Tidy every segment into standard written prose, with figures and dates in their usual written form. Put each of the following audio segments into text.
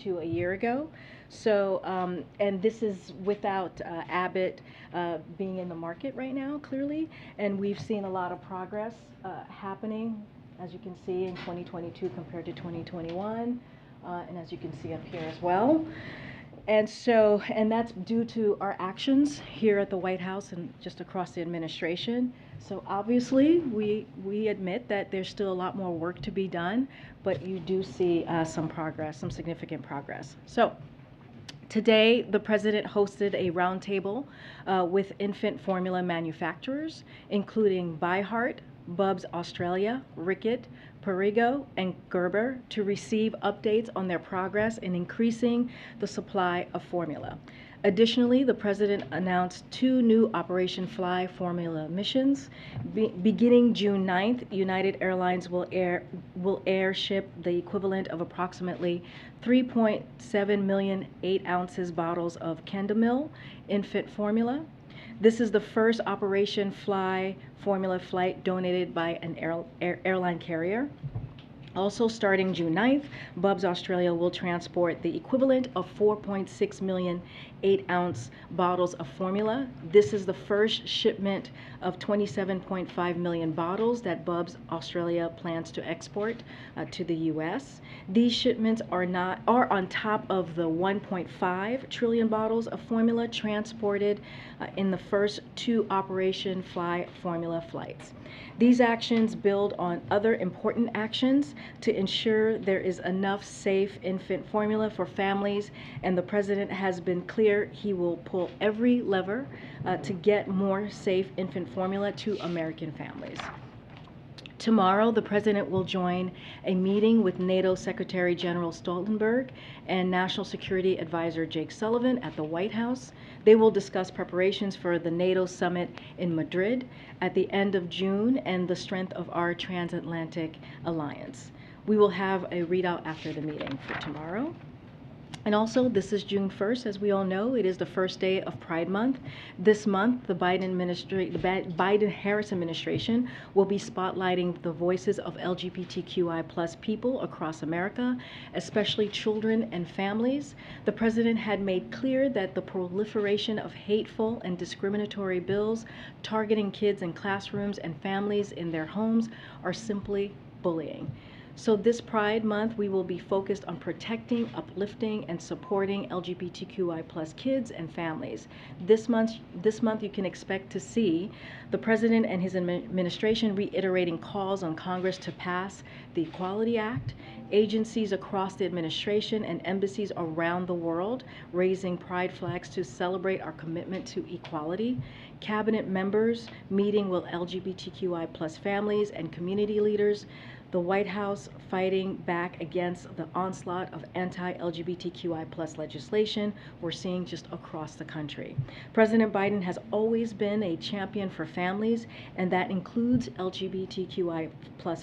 to a year ago. So, and this is without Abbott being in the market right now, clearly. And we've seen a lot of progress happening, as you can see, in 2022 compared to 2021. And as you can see up here as well. And so, and that's due to our actions here at the White House and just across the administration. So obviously, we admit that there's still a lot more work to be done, but you do see some progress, some significant progress. So today, the president hosted a roundtable with infant formula manufacturers, including ByHeart, Bubs Australia, Rickett, Perrigo, and Gerber, to receive updates on their progress in increasing the supply of formula. Additionally, the president announced 2 new Operation Fly formula missions. Beginning June 9th, United Airlines will airship the equivalent of approximately 3.7 million 8-ounces bottles of Kendamil infant formula. This is the first Operation Fly formula flight donated by an airline carrier. Also, starting June 9th, Bubs Australia will transport the equivalent of 4.6 million 8-ounce bottles of formula. This is the first shipment of 27.5 million bottles that Bubs Australia plans to export to the U.S. These shipments are on top of the 1.5 trillion bottles of formula transported in the first 2 Operation Fly formula flights. These actions build on other important actions to ensure there is enough safe infant formula for families, and the president has been clear he will pull every lever to get more safe infant formula to American families. Tomorrow, the president will join a meeting with NATO Secretary General Stoltenberg and National Security Advisor Jake Sullivan at the White House. They will discuss preparations for the NATO summit in Madrid at the end of June and the strength of our transatlantic alliance. We will have a readout after the meeting for tomorrow. And also, this is June 1st, as we all know. It is the first day of Pride Month. This month, the Biden-Harris administration will be spotlighting the voices of LGBTQI+ people across America, especially children and families. The president had made clear that the proliferation of hateful and discriminatory bills targeting kids in classrooms and families in their homes are simply bullying. So this Pride Month, we will be focused on protecting, uplifting, and supporting LGBTQI+ kids and families. This month, you can expect to see the president and his administration reiterating calls on Congress to pass the Equality Act, agencies across the administration and embassies around the world raising pride flags to celebrate our commitment to equality, cabinet members meeting with LGBTQI+ families and community leaders, the White House fighting back against the onslaught of anti-LGBTQI+ legislation we're seeing just across the country. President Biden has always been a champion for families, and that includes LGBTQI+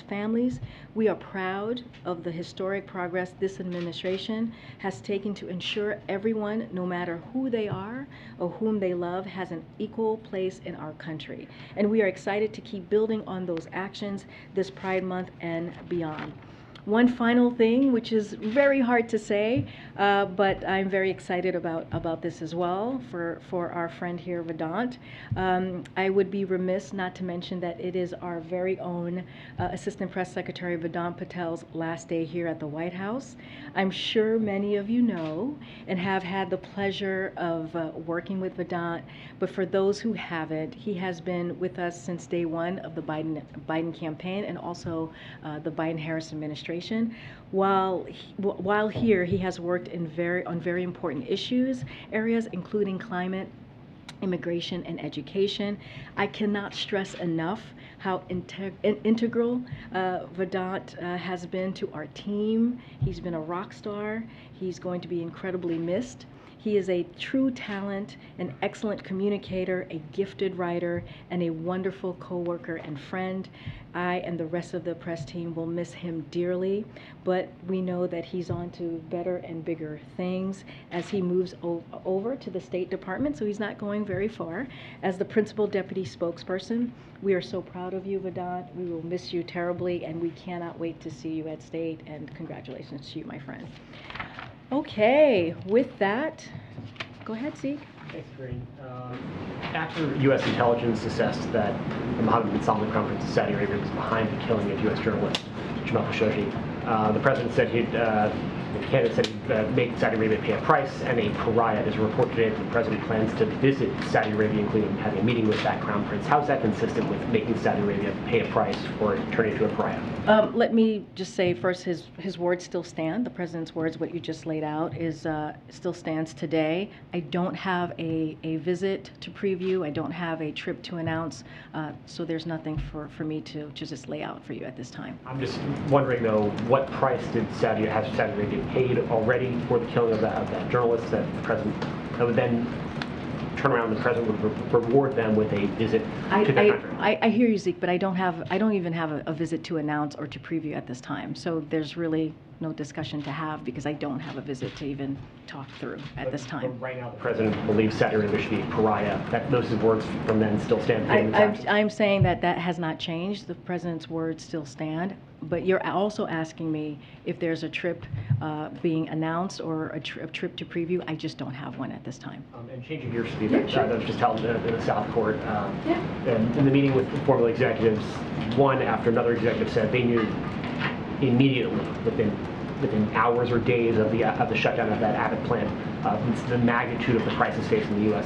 families. We are proud of the historic progress this administration has taken to ensure everyone, no matter who they are or whom they love, has an equal place in our country. And we are excited to keep building on those actions this Pride Month and beyond. One final thing, which is very hard to say, but I'm very excited about this as well for our friend here, Vedant. I would be remiss not to mention that it is our very own Assistant Press Secretary Vedant Patel's last day here at the White House. I'm sure many of you know and have had the pleasure of working with Vedant, but for those who haven't, he has been with us since day one of the Biden campaign and also the Biden-Harris administration. While here, he has worked on very important areas, including climate, immigration, and education. I cannot stress enough how integral Vedant has been to our team. He's been a rock star. He's going to be incredibly missed. He is a true talent, an excellent communicator, a gifted writer, and a wonderful co-worker and friend. I and the rest of the press team will miss him dearly, but we know that he's on to better and bigger things as he moves over to the State Department, so he's not going very far. As the principal deputy spokesperson, we are so proud of you, Vedant. We will miss you terribly, and we cannot wait to see you at State, and congratulations to you, my friend. Okay, with that, go ahead, Zeke. Thanks, Karine. After U.S. intelligence assessed that the Mohammed bin Salman conference in Saudi Arabia was behind the killing of U.S. journalist Jamal Khashoggi, the president said the candidate said he'd make Saudi Arabia pay a price and a pariah. There's a report today that the president plans to visit Saudi Arabia, including having a meeting with that crown prince. How is that consistent with making Saudi Arabia pay a price or turn into a pariah? Let me just say first, his words still stand. The president's words, what you just laid out, still stands today. I don't have a visit to preview. I don't have a trip to announce. So there's nothing for me to just lay out for you at this time. I'm just wondering, though, what price did Saudi Arabia paid already for the killing of that journalist that the president would then turn around, the president would reward them with a visit to their country? I hear you, Zeke, but I don't even have a visit to announce or to preview at this time. So there's really no discussion to have because I don't have a visit to even talk through at this time. But right now, the president believes Saudi Arabia should be a pariah. Those words from then still stand. I'm saying that has not changed. The president's words still stand. But you're also asking me if there's a trip being announced or a trip to preview. I just don't have one at this time. And changing gears to the event that was just held in the South Court. Yeah. In the meeting with former executives, one after another executive said they knew immediately, within hours or days of the shutdown of that Abbott plant, the magnitude of the crisis facing the U.S.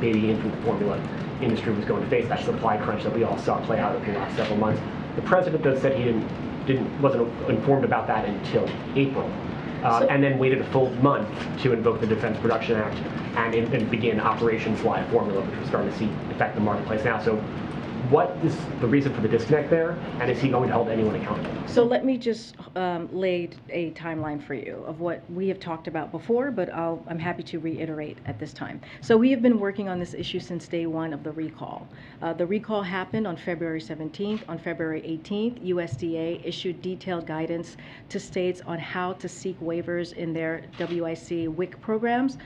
baby infant formula industry was going to face, that supply crunch that we all saw play out over the last several months. The president, though, said he wasn't informed about that until April, and then waited a full month to invoke the Defense Production Act and begin Operations Live Formula, which we're starting to see affect the marketplace now. So what is the reason for the disconnect there, and is he going to hold anyone accountable? So let me just lay a timeline for you of what we have talked about before, but I'm happy to reiterate at this time. So we have been working on this issue since day one of the recall. The recall happened on February 17th. On February 18th, USDA issued detailed guidance to states on how to seek waivers in their WIC programs.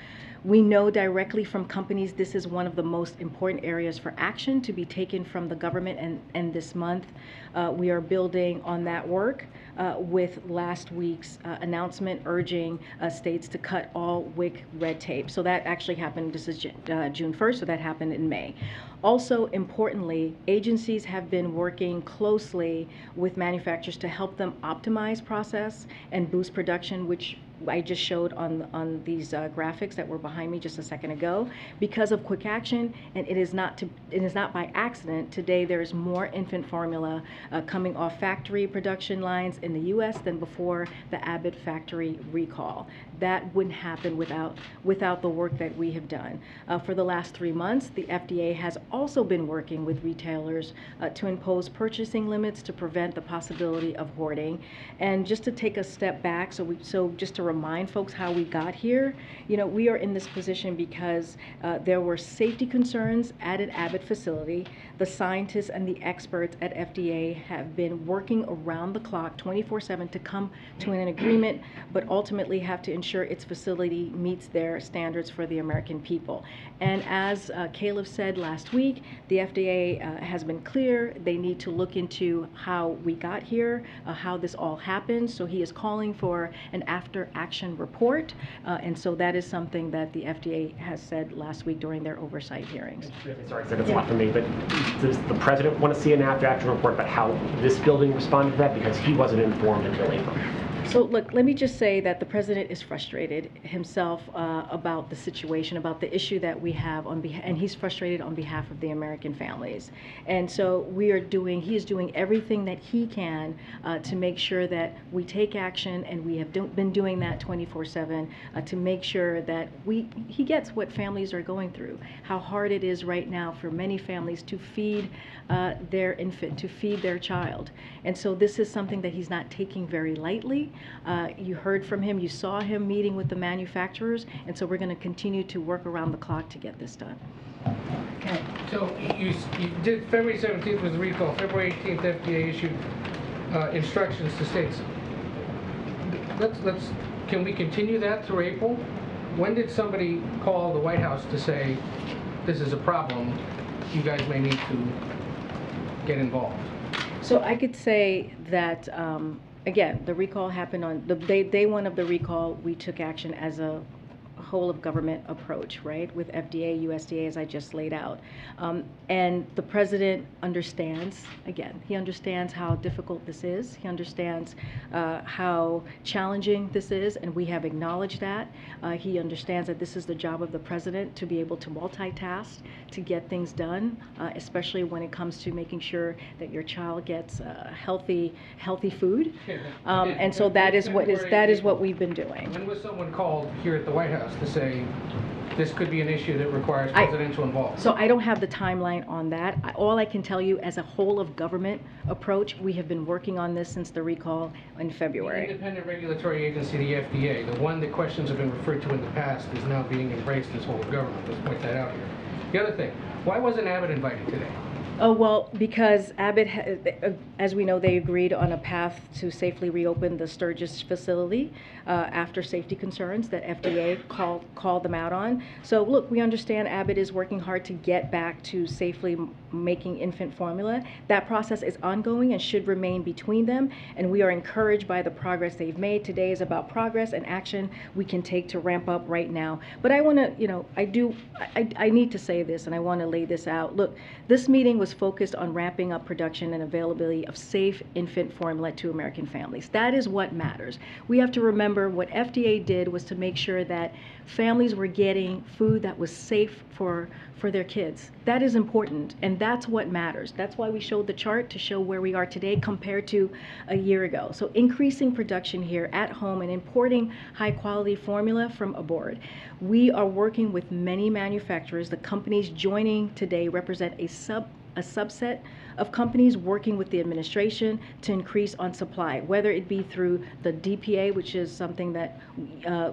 We know directly from companies this is one of the most important areas for action to be taken from the government, and this month we are building on that work with last week's announcement urging states to cut all WIC red tape. So that actually happened, this is June 1st, so that happened in May. Also, importantly, agencies have been working closely with manufacturers to help them optimize process and boost production, which I just showed on these graphics that were behind me just a second ago. Because of quick action, and it is not by accident, today there is more infant formula coming off factory production lines in the U.S. than before the Abbott factory recall. That wouldn't happen without the work that we have done. For the last 3 months, the FDA has also been working with retailers to impose purchasing limits to prevent the possibility of hoarding. And just to take a step back, so just to remind folks how we got here, we are in this position because there were safety concerns at an Abbott facility. The scientists and the experts at FDA have been working around the clock 24/7 to come to an agreement, but ultimately have to ensure its facility meets their standards for the American people. And as Caleb said last week, the FDA has been clear. They need to look into how we got here, how this all happened. So he is calling for an after-action report. And so that is something that the FDA has said last week during their oversight hearings. Sorry, that's a lot for me, but does the president want to see an after-action report about how this building responded to that? Because he wasn't informed until April. So look, let me just say that the president is frustrated himself about the situation, about the issue that we have and he's frustrated on behalf of the American families. And so he is doing everything that he can to make sure that we take action, and we have been doing that 24/7 to make sure that he gets what families are going through, how hard it is right now for many families to feed their infant, to feed their child. And so this is something that he's not taking very lightly. You heard from him, you saw him meeting with the manufacturers, and so we're going to continue to work around the clock to get this done. Okay. So you did February 17th was the recall. February 18th, FDA issued instructions to states. Can we continue that through April? When did somebody call the White House to say this is a problem? You guys may need to get involved. So I could say that again, the recall happened on the day one of the recall. We took action as a whole of government approach, right, with FDA, USDA, as I just laid out. And the president understands, again, he understands how difficult this is. He understands how challenging this is, and we have acknowledged that. He understands that this is the job of the president to be able to multitask, to get things done, especially when it comes to making sure that your child gets healthy food. And so that is what we've been doing. When was someone called here at the White House to say this could be an issue that requires presidential involvement? So I don't have the timeline on that. All I can tell you, as a whole of government approach, we have been working on this since the recall in February. The independent regulatory agency, the FDA, the one that questions have been referred to in the past, is now being embraced as whole of government. Let's point that out here. The other thing, why wasn't Abbott invited today? Oh, well, because Abbott, as we know, they agreed on a path to safely reopen the Sturgis facility after safety concerns that FDA called them out on. So look, we understand Abbott is working hard to get back to safely making infant formula. That process is ongoing and should remain between them, and we are encouraged by the progress they've made. Today is about progress and action we can take to ramp up right now. But I want to, I need to say this, and I want to lay this out. Look, this meeting was focused on ramping up production and availability of safe infant formula to American families. That is what matters. We have to remember what FDA did was to make sure that families were getting food that was safe for their kids. That is important, and that's what matters. That's why we showed the chart to show where we are today compared to a year ago. So increasing production here at home and importing high quality formula from abroad. We are working with many manufacturers. The companies joining today represent a subset of companies working with the administration to increase on supply, whether it be through the DPA, which is something that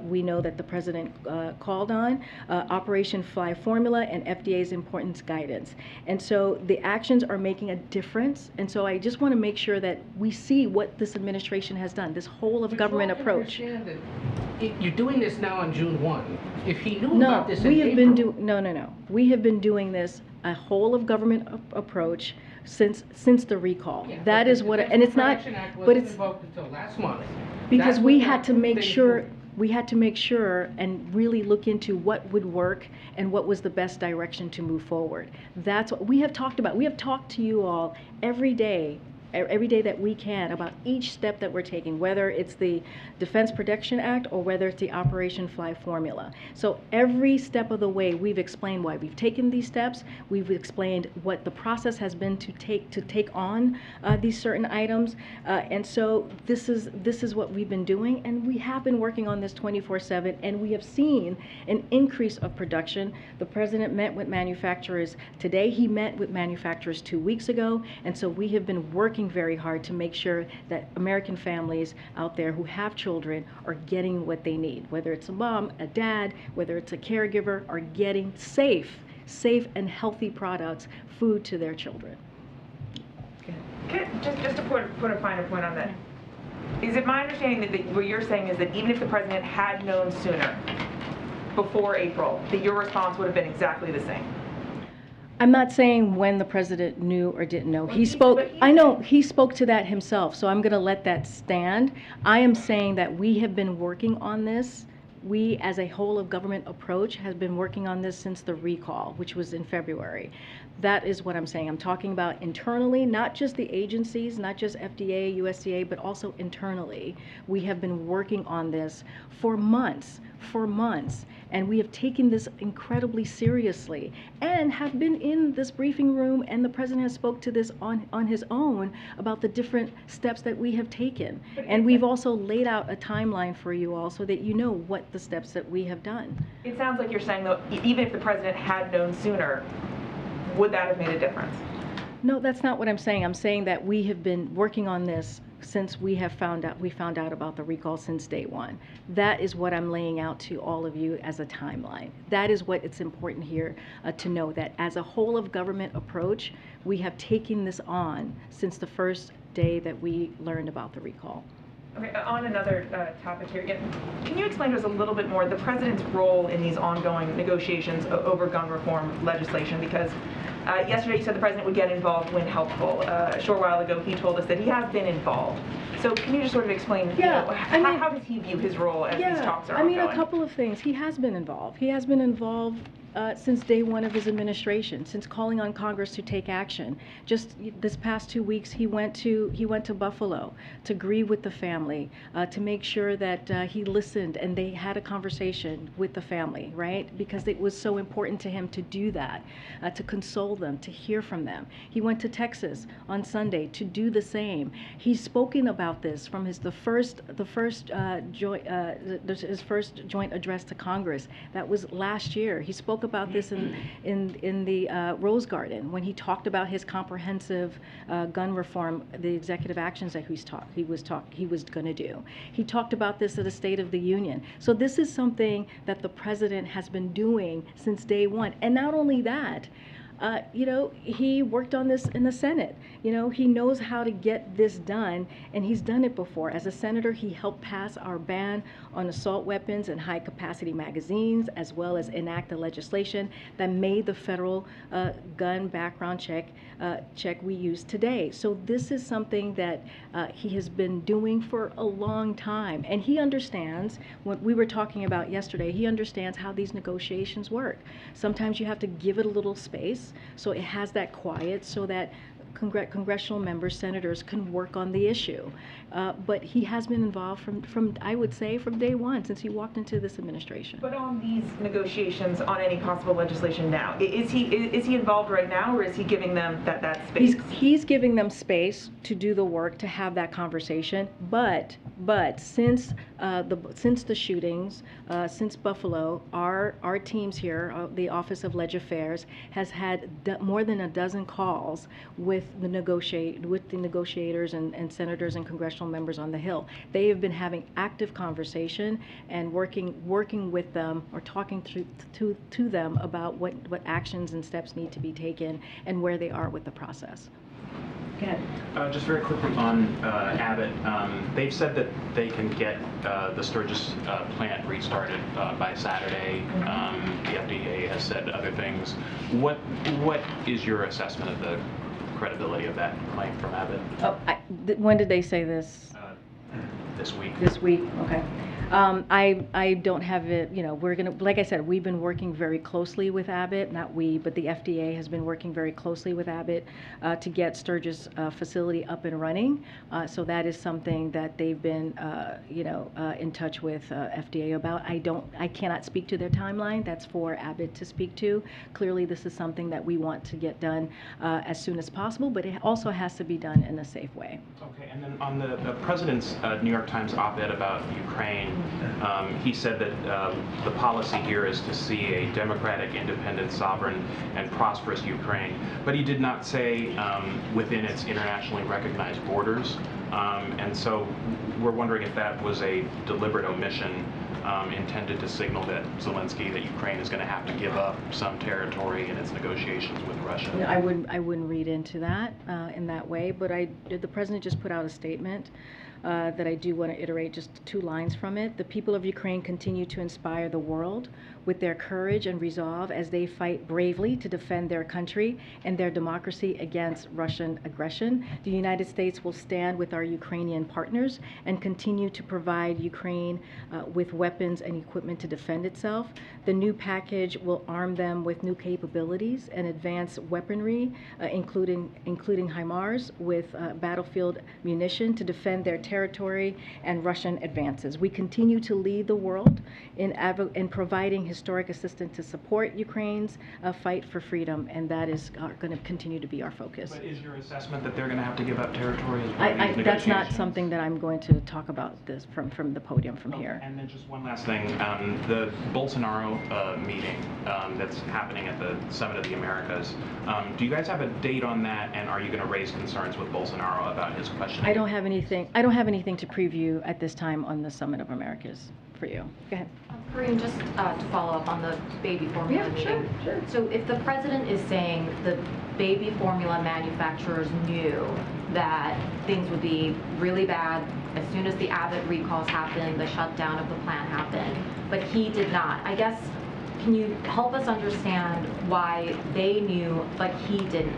we know that the president called on, Operation Fly Formula, and FDA's importance guidance. And so the actions are making a difference. And so I just want to make sure that we see what this administration has done, this whole of government approach. You're doing this now on June 1. If he knew No, about this in we have April, been doing no. We have been doing this a whole of government approach since the recall. Yeah, that is what, and it's not, but it's invoked until last month. because That's we when had to that make thing sure. moved. We had to make sure and really look into what would work and what was the best direction to move forward. That's what we have talked about. We have talked to you all every day that we can about each step that we're taking, whether it's the Defense Production Act or whether it's the Operation Fly Formula. So every step of the way, we've explained why we've taken these steps. We've explained what the process has been to take on these certain items. And so this is what we've been doing, and we have been working on this 24/7, and we have seen an increase of production. The president met with manufacturers today. He met with manufacturers 2 weeks ago, and so we have been working very hard to make sure that American families out there who have children are getting what they need, whether it's a mom, a dad, whether it's a caregiver, are getting safe and healthy products, food to their children. Just to put a finer point on that, is it my understanding that what you're saying is that even if the president had known sooner, before April, that your response would have been exactly the same? I'm not saying when the president knew or didn't know. He he- spoke, but he I know, said- he spoke to that himself, so I'm gonna let that stand. I am saying that we have been working on this. We, as a whole of government approach, has been working on this since the recall, which was in February. That is what I'm saying. I'm talking about internally, not just the agencies, not just FDA, USDA, but also internally. We have been working on this for months, and we have taken this incredibly seriously and have been in this briefing room, and the president has spoke to this on his own about the different steps that we have taken. And we've also laid out a timeline for you all so that you know what the steps that we have done. It sounds like you're saying, though, even if the president had known sooner, would that have made a difference? No, that's not what I'm saying. I'm saying that we have been working on this since we found out about the recall since day one. That is what I'm laying out to all of you as a timeline. That is what it's important here to know, that as a whole of government approach, we have taken this on since the first day that we learned about the recall. Okay, on another topic here, can you explain to us a little bit more the president's role in these ongoing negotiations over gun reform legislation? Because Yesterday, you said the president would get involved when helpful. A short while ago, he told us that he has been involved. So can you just sort of explain, how does he view his role as these talks are ongoing? A couple of things. He has been involved. He has been involved since day one of his administration, since calling on Congress to take action. Just this past 2 weeks, he went to Buffalo to grieve with the family, to make sure that he listened and they had a conversation with the family, right? Because it was so important to him to do that, to console them, to hear from them. He went to Texas on Sunday to do the same. He's spoken about this from his first joint address to Congress. That was last year. He spoke about this in the Rose Garden when he talked about his comprehensive gun reform, the executive actions that he was going to do. He talked about this at the State of the Union. So this is something that the president has been doing since day one. And not only that, he worked on this in the Senate. He knows how to get this done, and he's done it before. As a senator, he helped pass our ban on assault weapons and high-capacity magazines, as well as enact the legislation that made the federal gun background check we use today. So this is something that he has been doing for a long time, and he understands what we were talking about yesterday. He understands how these negotiations work. Sometimes you have to give it a little space, so it has that quiet, so that congressional members, senators can work on the issue. But he has been involved from I would say, from day one, since he walked into this administration. But on these negotiations on any possible legislation now, is he involved right now, or is he giving them that space? He's giving them space to do the work, to have that conversation. But since the shootings, since Buffalo, our teams here, the Office of Leg Affairs, has had more than a dozen calls with the negotiators and senators and congressional members on the Hill. They have been having active conversation and working with them, or talking to them about what actions and steps need to be taken and where they are with the process. Go ahead. Just very quickly on Abbott. They've said that they can get the Sturgis plant restarted by Saturday. The FDA has said other things. What is your assessment of the credibility of that claim from Abbott? When did they say this? This week. This week, okay. I don't have it, we're going to, like I said, we've been working very closely with Abbott, not we, but the FDA has been working very closely with Abbott to get Sturgis facility up and running. So that is something that they've been, in touch with FDA about. I cannot speak to their timeline. That's for Abbott to speak to. Clearly, this is something that we want to get done as soon as possible, but it also has to be done in a safe way. Okay, and then on the president's New York Times op-ed about Ukraine, he said that the policy here is to see a democratic, independent, sovereign, and prosperous Ukraine. But he did not say within its internationally recognized borders. And so we're wondering if that was a deliberate omission intended to signal that Zelensky, that Ukraine is going to have to give up some territory in its negotiations with Russia. I wouldn't read into that in that way, but the president just put out a statement that I do want to iterate just 2 lines from it. The people of Ukraine continue to inspire the world with their courage and resolve as they fight bravely to defend their country and their democracy against Russian aggression. The United States will stand with our Ukrainian partners and continue to provide Ukraine with weapons and equipment to defend itself. The new package will arm them with new capabilities and advanced weaponry, including HIMARS, with battlefield munition to defend their territory and Russian advances. We continue to lead the world in providing historic assistance to support Ukraine's fight for freedom, and that is going to continue to be our focus. But is your assessment that they're going to have to give up territory as part of these negotiations? That's not something that I'm going to talk about this from the podium from here. And then just one last thing, the Bolsonaro meeting that's happening at the Summit of the Americas, do you guys have a date on that, and are you going to raise concerns with Bolsonaro about his questioning? I don't have anything to preview at this time on the Summit of Americas for you. Go ahead. Karine, just to follow up on the baby formula meeting. Sure. So if the president is saying the baby formula manufacturers knew that things would be really bad as soon as the Abbott recalls happened, the shutdown of the plant happened, but he did not, I guess, can you help us understand why they knew but he didn't?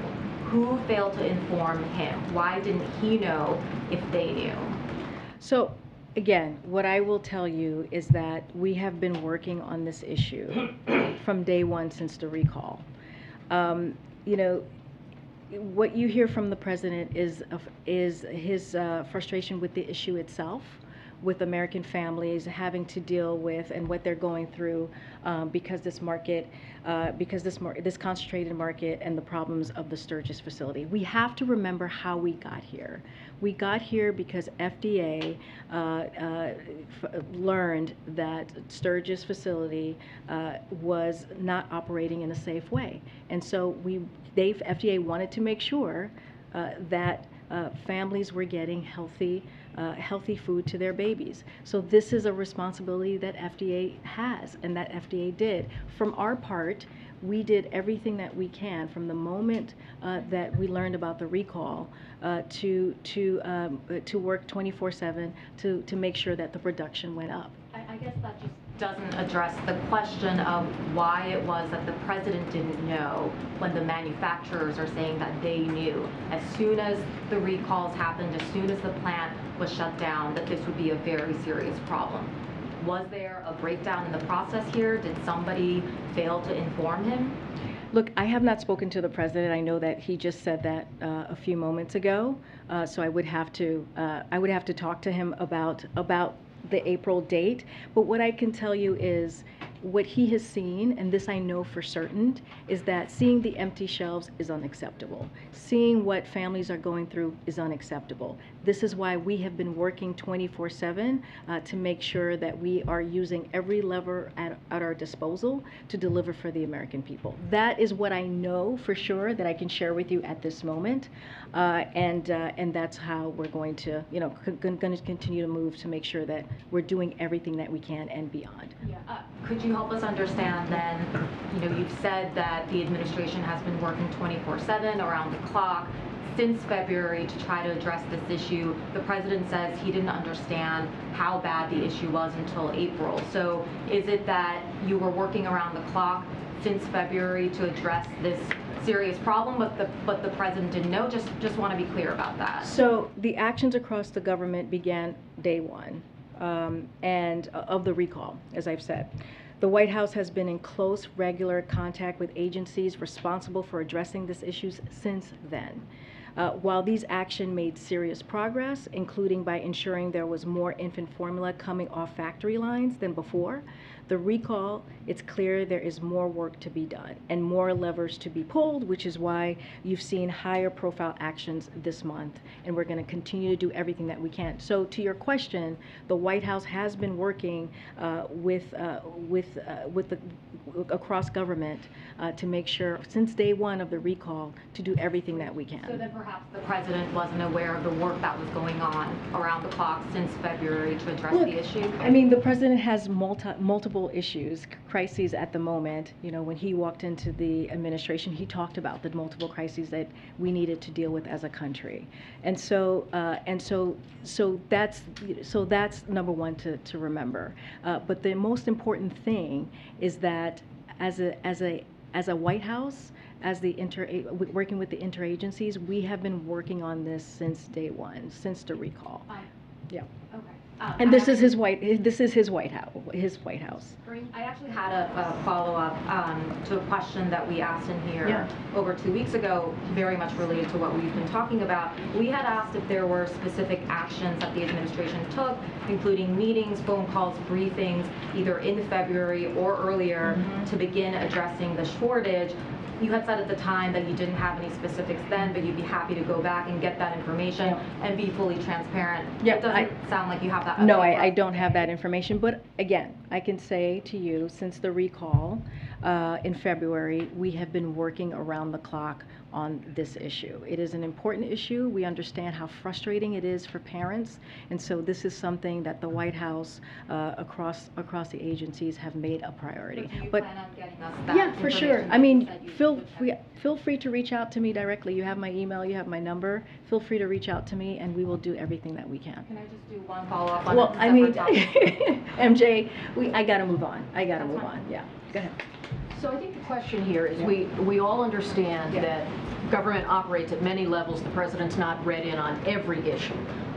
Who failed to inform him? Why didn't he know if they knew? So again, what I will tell you is that we have been working on this issue from day one since the recall. You know, what you hear from the president is his frustration with the issue itself, with American families having to deal with and what they're going through because this concentrated market and the problems of the Sturgis facility. We have to remember how we got here. We got here because FDA learned that Sturgis facility was not operating in a safe way, and so FDA wanted to make sure that families were getting healthy food to their babies. So this is a responsibility that FDA has and that FDA did. From our part, we did everything that we can from the moment that we learned about the recall to work 24/7 to make sure that the production went up. I guess that just doesn't address the question of why it was that the president didn't know when the manufacturers are saying that they knew. As soon as the recalls happened, as soon as the plant was shut down, that this would be a very serious problem. Was there a breakdown in the process here? Did somebody fail to inform him? Look, I have not spoken to the president. I know that he just said that a few moments ago, so I would have to talk to him about the April date. But what I can tell you is what he has seen, and this I know for certain, is that seeing the empty shelves is unacceptable. Seeing what families are going through is unacceptable. This is why we have been working 24/7 to make sure that we are using every lever at our disposal to deliver for the American people. That is what I know for sure that I can share with you at this moment, and that's how we're going to, going to continue to move to make sure that we're doing everything that we can and beyond. Yeah. Could you help us understand then, you've said that the administration has been working 24/7 around the clock since February to try to address this issue. The president says he didn't understand how bad the issue was until April. So is it that you were working around the clock since February to address this serious problem, but the president didn't know? Just want to be clear about that. So the actions across the government began day one. And of the recall, as I've said. The White House has been in close, regular contact with agencies responsible for addressing these issues since then. While these actions made serious progress, including by ensuring there was more infant formula coming off factory lines than before, the recall, it's clear there is more work to be done and more levers to be pulled, which is why you've seen higher profile actions this month, and we're going to continue to do everything that we can. So to your question, the White House has been working across government to make sure, since day one of the recall, to do everything that we can. So then perhaps the president wasn't aware of the work that was going on around the clock since February to address the issue? I mean, the president has multiple issues, crises at the moment. When he walked into the administration, he talked about the multiple crises that we needed to deal with as a country, and so that's number one to remember. But the most important thing is that as a White House, as working with the interagencies, we have been working on this since day one, since the recall. Yeah. Okay. And this is his White House. I actually had a follow-up to a question that we asked in here over 2 weeks ago, very much related to what we've been talking about. We had asked if there were specific actions that the administration took, including meetings, phone calls, briefings, either in February or earlier, to begin addressing the shortage. You had said at the time that you didn't have any specifics then, but you'd be happy to go back and get that information and be fully transparent. It doesn't sound like you have that. No, I don't have that information. But again, I can say to you, since the recall in February, we have been working around the clock on this issue. It is an important issue. We understand how frustrating it is for parents, and so this is something that the White House, across the agencies, have made a priority. Do you But plan on getting us that yeah, for sure. information I that you mean, said you feel free to reach out to me directly. You have my email, you have my number. Feel free to reach out to me, and we will do everything that we can. Can I just do one follow-up on Well, a I mean, separate topic? MJ, I gotta move on. I gotta That's move fine. on. Yeah, go ahead. So I think the question here is we all understand that government operates at many levels. The president's not read in on every issue.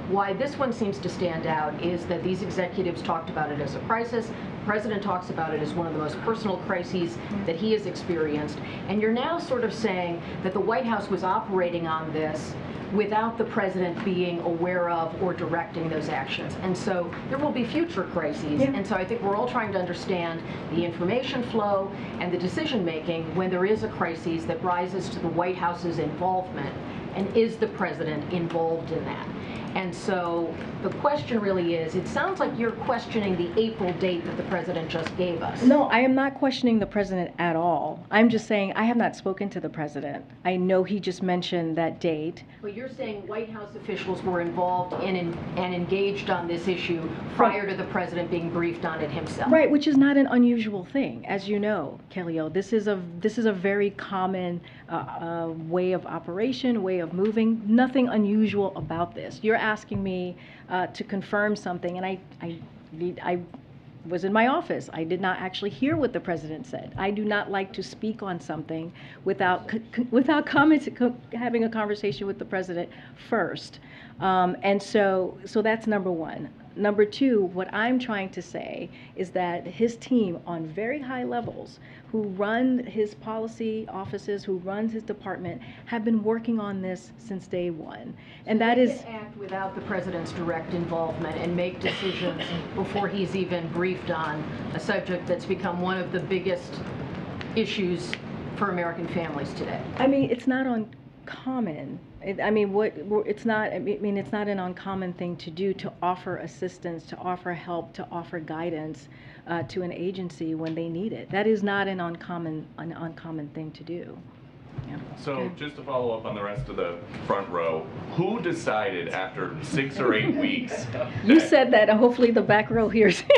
Why this one seems to stand out is that these executives talked about it as a crisis. The president talks about it as one of the most personal crises that he has experienced. And you're now sort of saying that the White House was operating on this without the president being aware of or directing those actions. And so there will be future crises. Yeah. And so I think we're all trying to understand the information flow and the decision-making when there is a crisis that rises to the White House's involvement, and is the president involved in that? And so the question really is, it sounds like you're questioning the April date that the president just gave us. No, I am not questioning the president at all. I'm just saying I have not spoken to the president. I know he just mentioned that date. But you're saying White House officials were involved in and engaged on this issue prior to the president being briefed on it himself. Right, which is not an unusual thing, as you know, Kelly-O. This is a very common way of operation, way of moving. Nothing unusual about this. You're asking me to confirm something, and I was in my office. I did not actually hear what the president said. I do not like to speak on something without having a conversation with the president first. And so that's number one. Number two, what I'm trying to say is that his team on very high levels, who run his policy offices, who runs his department, have been working on this since day one. And that They is... can act without the president's direct involvement and make decisions before he's even briefed on a subject that's become one of the biggest issues for American families today. I mean, it's not uncommon. It's not an uncommon thing to do, to offer assistance, to offer help, to offer guidance to an agency when they need it. That is not an uncommon thing to do. Yeah. So Okay. just to follow up on the rest of the front row, who decided after 6 or 8 weeks? You said that, and hopefully the back row hears. Who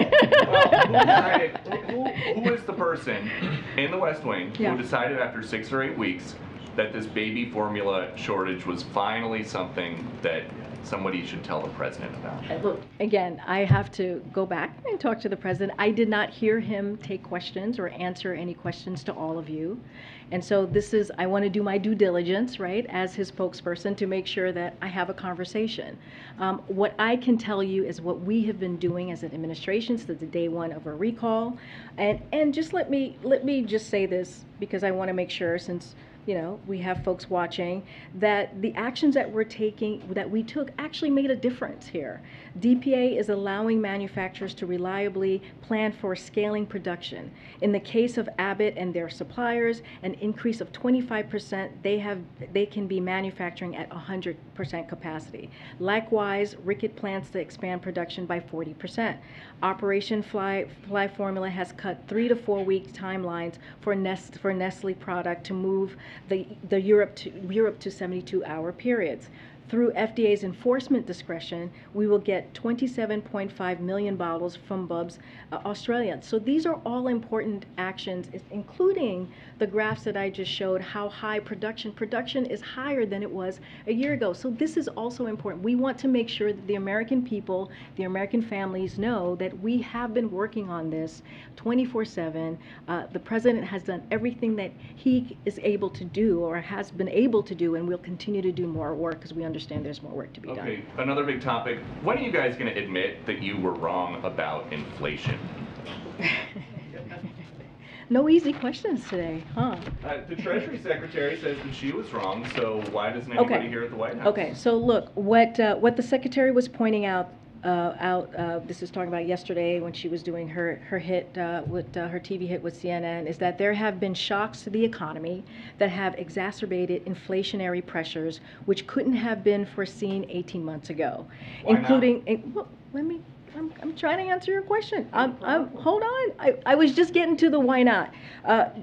is the person in the West Wing Yeah. who decided after 6 or 8 weeks that this baby formula shortage was finally something that somebody should tell the president about? Look, again, I have to go back and talk to the president. I did not hear him take questions or answer any questions to all of you. And so I want to do my due diligence, right, as his spokesperson, to make sure that I have a conversation. What I can tell you is what we have been doing as an administration since the day one of a recall. And just let me just say this, because I want to make sure, since we have folks watching, that the actions that we took actually made a difference here. DPA is allowing manufacturers to reliably plan for scaling production. In the case of Abbott and their suppliers, an increase of 25%, they can be manufacturing at 100% capacity. Likewise, Rickett plans to expand production by 40%. Operation Fly Formula has cut 3 to 4 week timelines for Nestle product to move the Europe to 72-hour periods. Through FDA's enforcement discretion, we will get 27.5 million bottles from Bubs Australia. So these are all important actions, including the graphs that I just showed, how high production is higher than it was a year ago. So this is also important. We want to make sure that the American people, the American families know that we have been working on this 24/7. The president has done everything that he is able to do or has been able to do, and we'll continue to do more work because we understand there's more work to be done. Okay, another big topic. When are you guys going to admit that you were wrong about inflation? No easy questions today, huh? The Treasury Secretary says that she was wrong, so why doesn't anybody here at the White House? Okay, so look, what the Secretary was pointing out, this is talking about yesterday when she was doing her hit, her TV hit with CNN, is that there have been shocks to the economy that have exacerbated inflationary pressures which couldn't have been foreseen 18 months ago, Why including, well, let me I'm trying to answer your question. Hold on. I was just getting to the why not,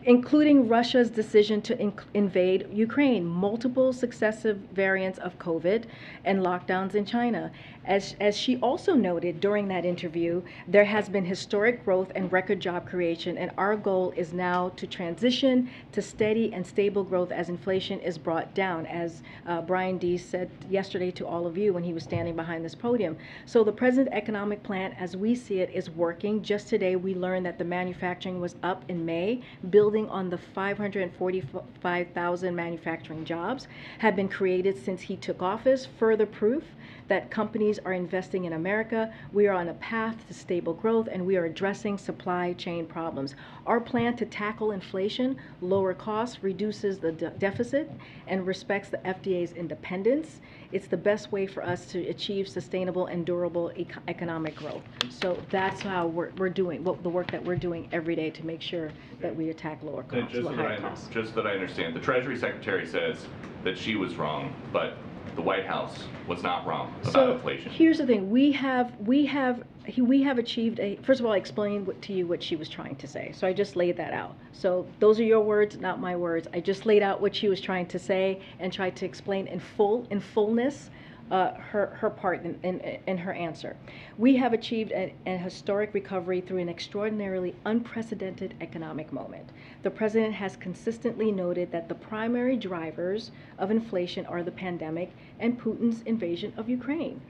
including Russia's decision to invade Ukraine, multiple successive variants of COVID, and lockdowns in China. As she also noted during that interview, there has been historic growth and record job creation, and our goal is now to transition to steady and stable growth as inflation is brought down, as Brian Deese said yesterday to all of you when he was standing behind this podium. So the present economic plan, as we see it, is working. Just today, we learned that the manufacturing was up in May, building on the 545,000 manufacturing jobs have been created since he took office. Further proof that companies are investing in America. We are on a path to stable growth, and we are addressing supply chain problems. Our plan to tackle inflation, lower costs, reduces the deficit, and respects the FDA's independence. It's the best way for us to achieve sustainable and durable economic growth. So that's how we're doing, the work that we're doing every day to make sure that we attack lower costs, higher costs. Just that I understand, the Treasury Secretary says that she was wrong, but the White House was not wrong about inflation. Here's the thing: we have achieved a. First of all, I explained to you what she was trying to say, so I just laid that out. So those are your words, not my words. I just laid out what she was trying to say and tried to explain in fullness her part in her answer. We have achieved a historic recovery through an extraordinarily unprecedented economic moment. The president has consistently noted that the primary drivers of inflation are the pandemic and Putin's invasion of Ukraine.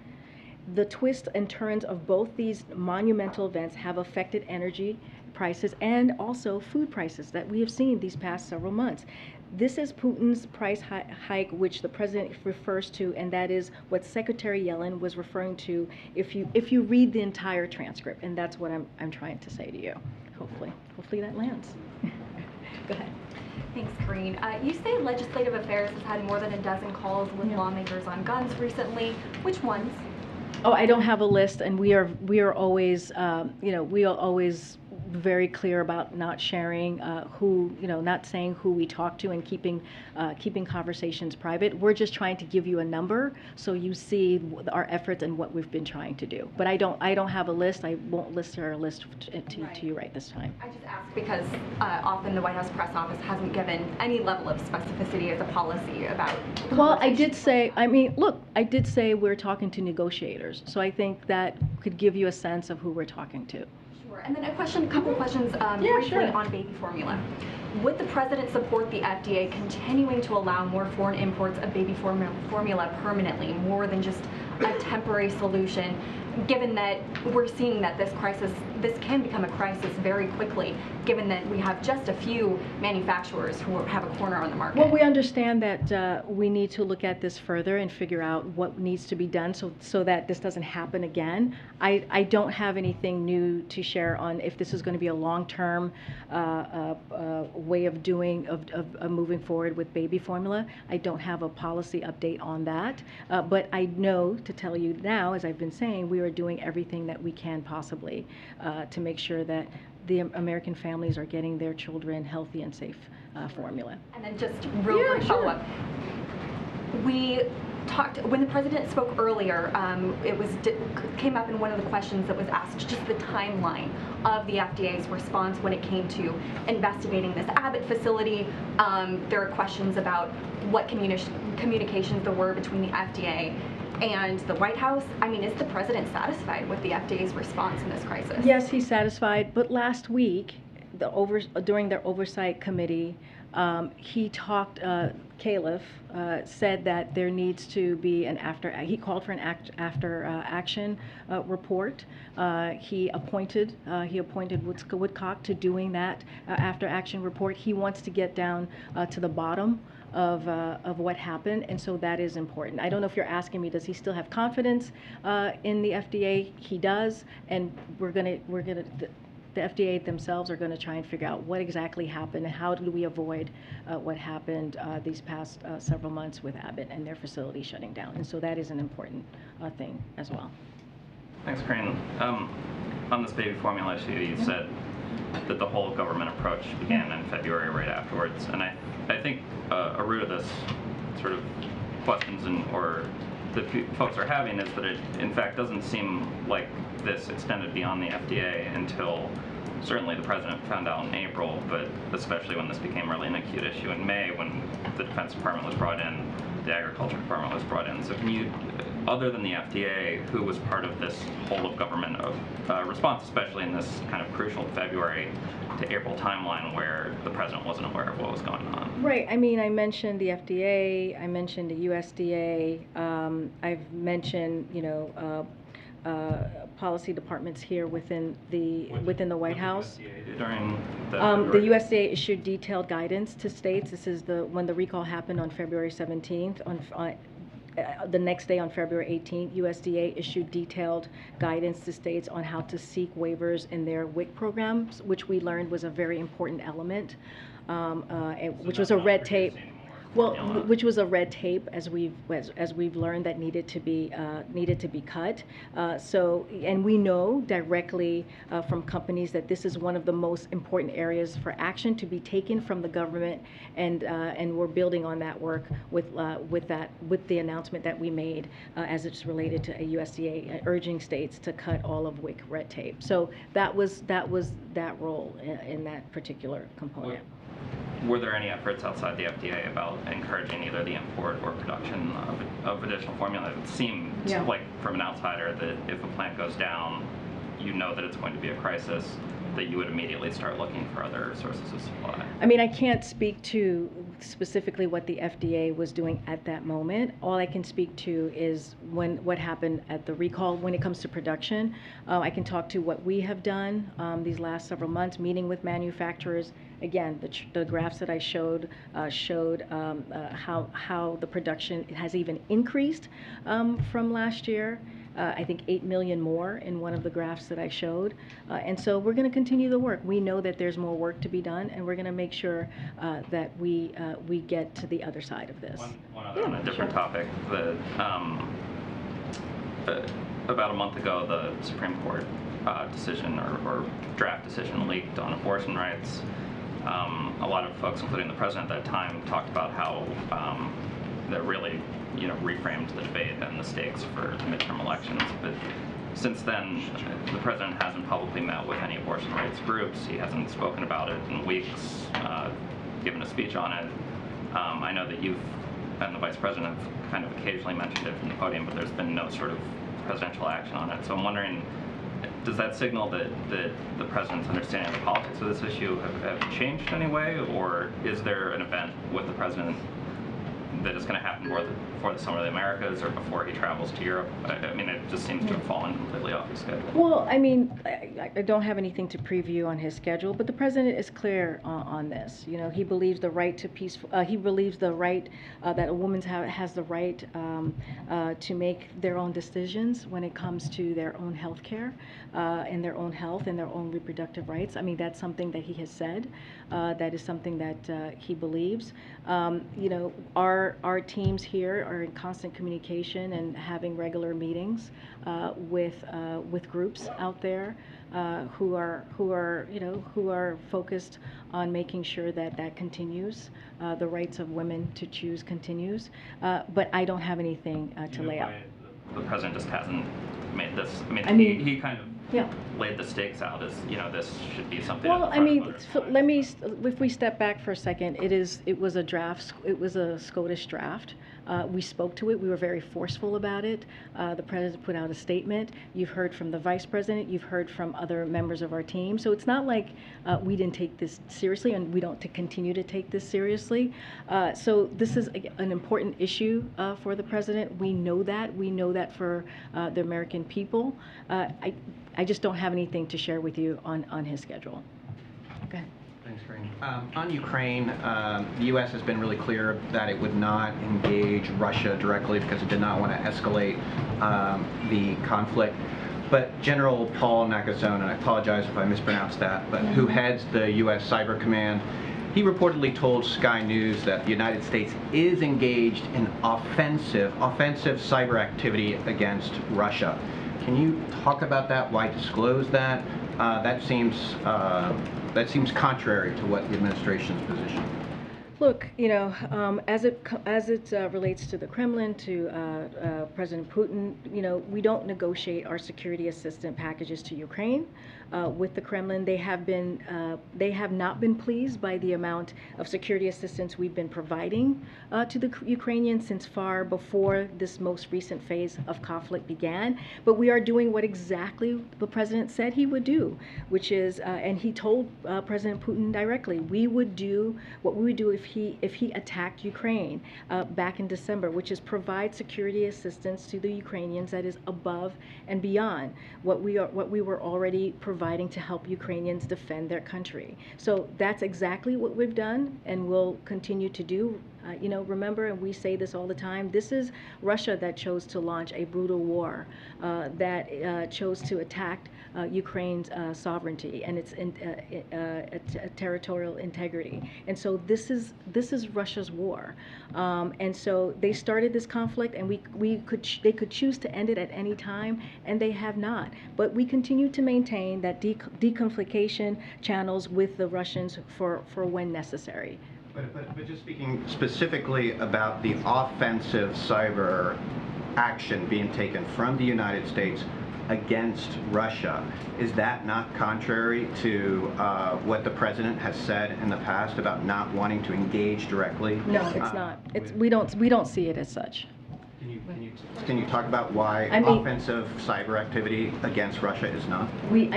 The twists and turns of both these monumental events have affected energy prices and also food prices that we have seen these past several months. This is Putin's price hike, which the president refers to, and that is what Secretary Yellen was referring to if you read the entire transcript, and that's what I'm trying to say to you. Hopefully that lands. Go ahead. Thanks, Karine. You say Legislative Affairs has had more than a dozen calls with lawmakers on guns recently. Which ones? Oh, I don't have a list, and we are always, we are always very clear about not sharing not saying who we talk to and keeping conversations private. We're just trying to give you a number so you see our efforts and what we've been trying to do. But I don't have a list. I won't list our list to you right this time. I just asked because often the White House press office hasn't given any level of specificity as a policy about. Well, I did say, I did say we're talking to negotiators. So I think that could give you a sense of who we're talking to. And then a couple questions briefly on baby formula. Would the president support the FDA continuing to allow more foreign imports of baby formula permanently, more than just a temporary solution, given that we're seeing that this can become a crisis very quickly, given that we have just a few manufacturers who have a corner on the market? Well, we understand that we need to look at this further and figure out what needs to be done so that this doesn't happen again. I don't have anything new to share on if this is going to be a long-term way of moving forward with baby formula. I don't have a policy update on that, but I know to tell you now, as I've been saying, we are doing everything that we can possibly to make sure that the American families are getting their children healthy and safe formula. And then just real quick follow-up. We talked, when the president spoke earlier, came up in one of the questions that was asked, just the timeline of the FDA's response when it came to investigating this Abbott facility. There are questions about what communications there were between the FDA and the White House. Is the president satisfied with the FDA's response in this crisis? Yes, he's satisfied. But last week, during their oversight committee, he talked. Caliph said that there needs to be he called for an after action report. He appointed Woodcock to doing that after action report. He wants to get down to the bottom of what happened, and so that is important. I don't know if you're asking me, does he still have confidence in the FDA? He does, and the FDA themselves are going to try and figure out what exactly happened and how do we avoid what happened these past several months with Abbott and their facility shutting down. And so that is an important thing as well. Thanks, Karine. On this baby formula issue, you said that the whole government approach began in February right afterwards. And I think a root of this sort of questions or that folks are having is that it, in fact, doesn't seem like this extended beyond the FDA until certainly the president found out in April, but especially when this became really an acute issue in May when the Defense Department was brought in, the Agriculture Department was brought in. So can you, other than the FDA, who was part of this whole of government response, especially in this kind of crucial February to April timeline where the president wasn't aware of what was going on? Right. I mean, I mentioned the FDA. I mentioned the USDA. I've mentioned, policy departments here within the White House. During the USDA issued detailed guidance to states. This is when the recall happened on February 17th. The next day, on February 18th, USDA issued detailed guidance to states on how to seek waivers in their WIC programs, which we learned was a very important element, which was a red tape. Well, which was a red tape, as we've learned, that needed to be cut. And we know directly from companies that this is one of the most important areas for action to be taken from the government, and we're building on that work with the announcement that we made as it's related to a USDA urging states to cut all of WIC red tape. So that was that role in that particular component. Were there any efforts outside the FDA about encouraging either the import or production of additional formula? It seemed like, from an outsider, that if a plant goes down, you know that it's going to be a crisis, that you would immediately start looking for other sources of supply. I mean, I can't speak to specifically what the FDA was doing at that moment. All I can speak to is what happened at the recall when it comes to production. I can talk to what we have done these last several months, meeting with manufacturers. Again, the graphs that I showed showed how the production has even increased from last year. I think 8 million more in one of the graphs that I showed. And so we're going to continue the work. We know that there's more work to be done, and we're going to make sure that we get to the other side of this. One other on a different topic. About a month ago, the Supreme Court decision or draft decision leaked on abortion rights. A lot of folks, including the president at that time, talked about how that really reframed the debate and the stakes for the midterm elections. But since then, the president hasn't publicly met with any abortion rights groups. He hasn't spoken about it in weeks, given a speech on it. I know that you've and the vice president have kind of occasionally mentioned it from the podium, but there's been no sort of presidential action on it. So I'm wondering, does that signal that the president's understanding of the politics of this issue have changed in any way, or is there an event with the president that is going to happen before the Summer of the Americas or before he travels to Europe? I mean, it just seems to have fallen completely off his schedule. Well, I mean, I don't have anything to preview on his schedule, but the president is clear on this. He believes the right to peaceful. He believes the right that a woman has the right to make their own decisions when it comes to their own health care and their own health and their own reproductive rights. I mean, that's something that he has said. That is something that he believes. Our teams here are in constant communication and having regular meetings with groups out there who are focused on making sure that continues, the rights of women to choose continues. But I don't have anything to lay out. The president just hasn't made this. I mean, he kind of laid the stakes out as this should be something. Well, I mean, let me. If we step back for a second, it was a draft. It was a SCOTUS draft. We spoke to it. We were very forceful about it. The president put out a statement. You've heard from the vice president. You've heard from other members of our team. So it's not like we didn't take this seriously, and we don't continue to take this seriously. So this is an important issue for the president. We know that. We know that for the American people. I just don't have anything to share with you on his schedule. Okay. Thanks, Karine. On Ukraine, the U.S. has been really clear that it would not engage Russia directly because it did not want to escalate the conflict. But General Paul Nakasone, and I apologize if I mispronounced that, but who heads the U.S. Cyber Command, he reportedly told Sky News that the United States is engaged in offensive cyber activity against Russia. Can you talk about that? Why disclose that? That seems contrary to what the administration's position. Look, as it relates to the Kremlin, to President Putin, we don't negotiate our security assistance packages to Ukraine with the Kremlin. They have not been pleased by the amount of security assistance we've been providing to the Ukrainians since far before this most recent phase of conflict began. But we are doing what exactly the president said he would do, which is, and he told President Putin directly, we would do what we would do if he attacked Ukraine back in December, which is provide security assistance to the Ukrainians that is above and beyond what we were already providing to help Ukrainians defend their country. So that's exactly what we've done and will continue to do. Remember, and we say this all the time, this is Russia that chose to launch a brutal war, that chose to attack Ukraine's sovereignty and its territorial integrity. And so this is Russia's war. And so they started this conflict, and they could choose to end it at any time, and they have not. But we continue to maintain that deconfliction channels with the Russians for when necessary. But just speaking specifically about the offensive cyber action being taken from the United States against Russia, is that not contrary to what the president has said in the past about not wanting to engage directly? No, it's not. We don't see it as such. Can you talk about why offensive cyber activity against Russia is not? We